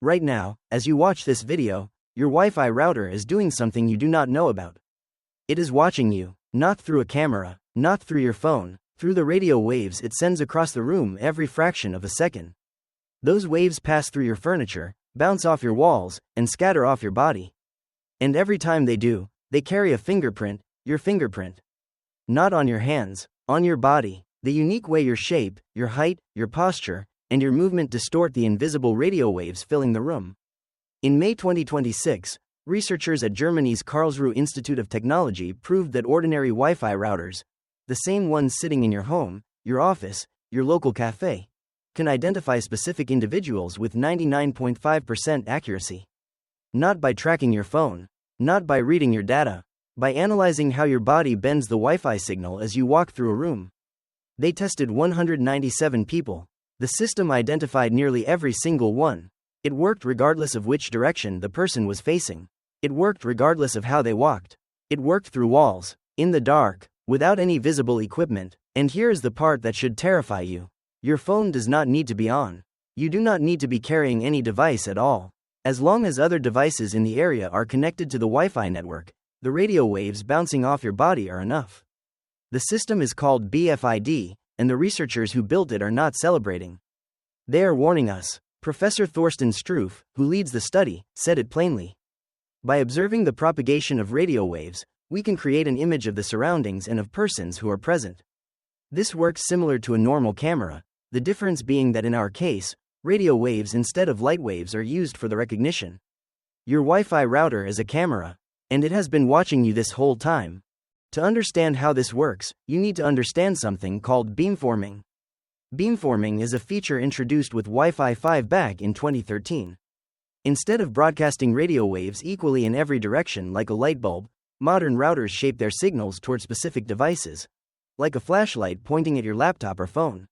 Right now, as you watch this video, your Wi-Fi router is doing something you do not know about. It is watching you, not through a camera, not through your phone, through the radio waves it sends across the room every fraction of a second. Those waves pass through your furniture, bounce off your walls, and scatter off your body. And every time they do, they carry a fingerprint, your fingerprint. Not on your hands, on your body. The unique way your shape, your height, your posture, and your movement distort the invisible radio waves filling the room. In May 2026, researchers at Germany's Karlsruhe Institute of Technology proved that ordinary Wi-Fi routers, the same ones sitting in your home, your office, your local cafe, can identify specific individuals with 99.5% accuracy. Not by tracking your phone, not by reading your data, by analyzing how your body bends the Wi-Fi signal as you walk through a room. They tested 197 people. The system identified nearly every single one. It worked regardless of which direction the person was facing. It worked regardless of how they walked. It worked through walls, in the dark, without any visible equipment. And here is the part that should terrify you. Your phone does not need to be on. You do not need to be carrying any device at all. As long as other devices in the area are connected to the Wi-Fi network, the radio waves bouncing off your body are enough. The system is called BFID, and the researchers who built it are not celebrating. They are warning us. Professor Thorsten Struve, who leads the study, said it plainly. By observing the propagation of radio waves, we can create an image of the surroundings and of persons who are present. This works similar to a normal camera, the difference being that in our case, radio waves instead of light waves are used for the recognition. Your Wi-Fi router is a camera, and it has been watching you this whole time. To understand how this works, you need to understand something called beamforming. Beamforming is a feature introduced with Wi-Fi 5 back in 2013. Instead of broadcasting radio waves equally in every direction like a light bulb, modern routers shape their signals toward specific devices, like a flashlight pointing at your laptop or phone.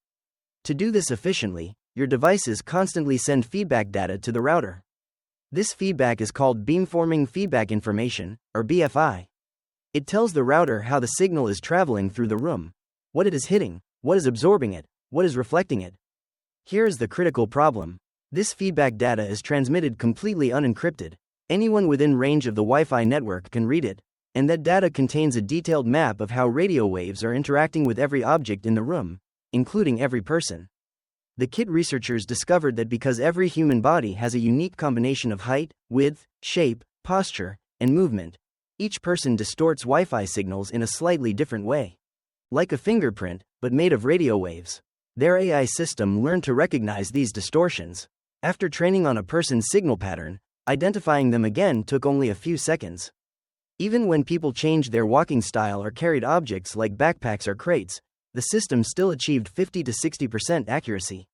To do this efficiently, your devices constantly send feedback data to the router. This feedback is called beamforming feedback information, or BFI. It tells the router how the signal is traveling through the room, what it is hitting, what is absorbing it, what is reflecting it. Here is the critical problem. This feedback data is transmitted completely unencrypted. Anyone within range of the Wi-Fi network can read it, and that data contains a detailed map of how radio waves are interacting with every object in the room, including every person. The KIT researchers discovered that because every human body has a unique combination of height, width, shape, posture, and movement, each person distorts Wi-Fi signals in a slightly different way. Like a fingerprint, but made of radio waves. Their AI system learned to recognize these distortions. After training on a person's signal pattern, identifying them again took only a few seconds. Even when people changed their walking style or carried objects like backpacks or crates, the system still achieved 50 to 60% accuracy.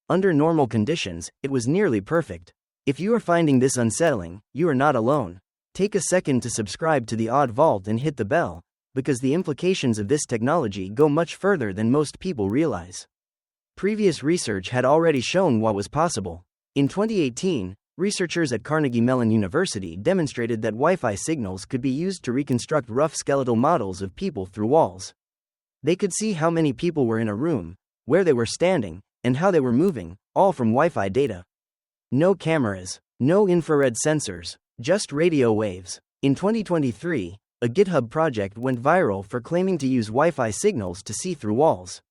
Under normal conditions, it was nearly perfect. If you are finding this unsettling, you are not alone. Take a second to subscribe to the Odd Vault and hit the bell, because the implications of this technology go much further than most people realize. Previous research had already shown what was possible. In 2018, researchers at Carnegie Mellon University demonstrated that Wi-Fi signals could be used to reconstruct rough skeletal models of people through walls. They could see how many people were in a room, where they were standing, and how they were moving, all from Wi-Fi data. No cameras, no infrared sensors, just radio waves. In 2023, a GitHub project went viral for claiming to use Wi-Fi signals to see through walls.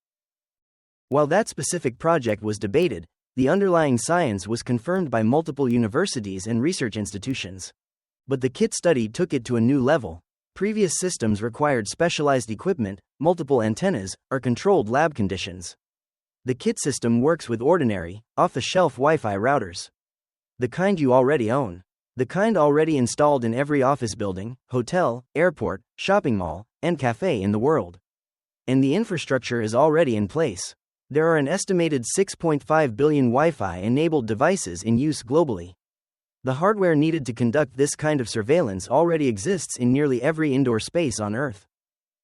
While that specific project was debated, the underlying science was confirmed by multiple universities and research institutions. But the KIT study took it to a new level. Previous systems required specialized equipment, multiple antennas, or controlled lab conditions. The KIT system works with ordinary, off-the-shelf Wi-Fi routers. The kind you already own. The kind already installed in every office building, hotel, airport, shopping mall, and cafe in the world. And the infrastructure is already in place. There are an estimated 6.5 billion Wi-Fi-enabled devices in use globally. The hardware needed to conduct this kind of surveillance already exists in nearly every indoor space on Earth.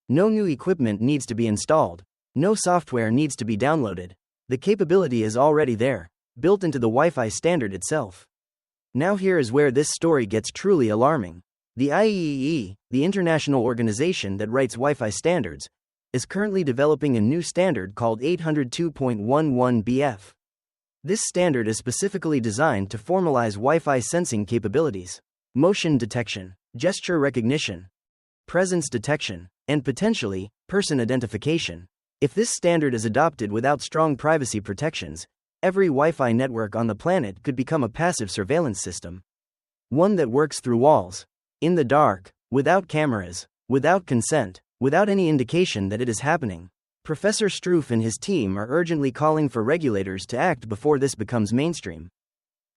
No new equipment needs to be installed. No software needs to be downloaded. The capability is already there, built into the Wi-Fi standard itself. Now here is where this story gets truly alarming. The IEEE, the international organization that writes Wi-Fi standards, is currently developing a new standard called 802.11bf. This standard is specifically designed to formalize Wi-Fi sensing capabilities, motion detection, gesture recognition, presence detection, and potentially, person identification. If this standard is adopted without strong privacy protections, every Wi-Fi network on the planet could become a passive surveillance system. One that works through walls, in the dark, without cameras, without consent, without any indication that it is happening. Professor Struve and his team are urgently calling for regulators to act before this becomes mainstream.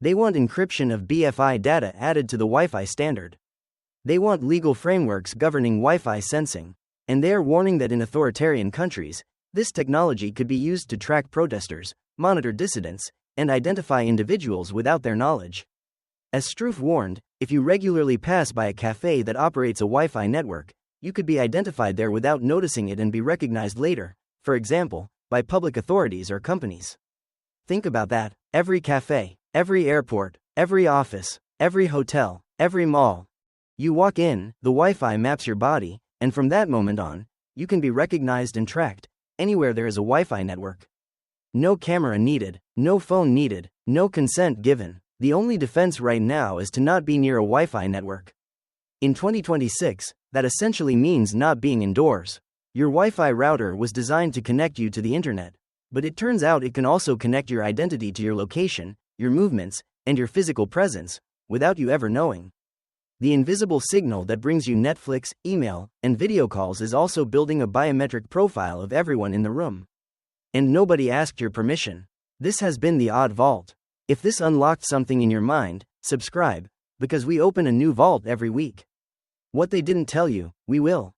They want encryption of BFI data added to the Wi-Fi standard. They want legal frameworks governing Wi-Fi sensing, and they are warning that in authoritarian countries, this technology could be used to track protesters, monitor dissidents, and identify individuals without their knowledge. As Struve warned, if you regularly pass by a cafe that operates a Wi-Fi network, you could be identified there without noticing it and be recognized later, for example, by public authorities or companies. Think about that. Every cafe, every airport, every office, every hotel, every mall. You walk in, the Wi-Fi maps your body, and from that moment on, you can be recognized and tracked anywhere there is a Wi-Fi network. No camera needed, no phone needed, no consent given. The only defense right now is to not be near a Wi-Fi network. In 2026, that essentially means not being indoors. Your Wi-Fi router was designed to connect you to the internet, but it turns out it can also connect your identity to your location, your movements, and your physical presence, without you ever knowing. The invisible signal that brings you Netflix, email, and video calls is also building a biometric profile of everyone in the room. And nobody asked your permission. This has been the Odd Vault. If this unlocked something in your mind, subscribe, because we open a new vault every week. What they didn't tell you, we will.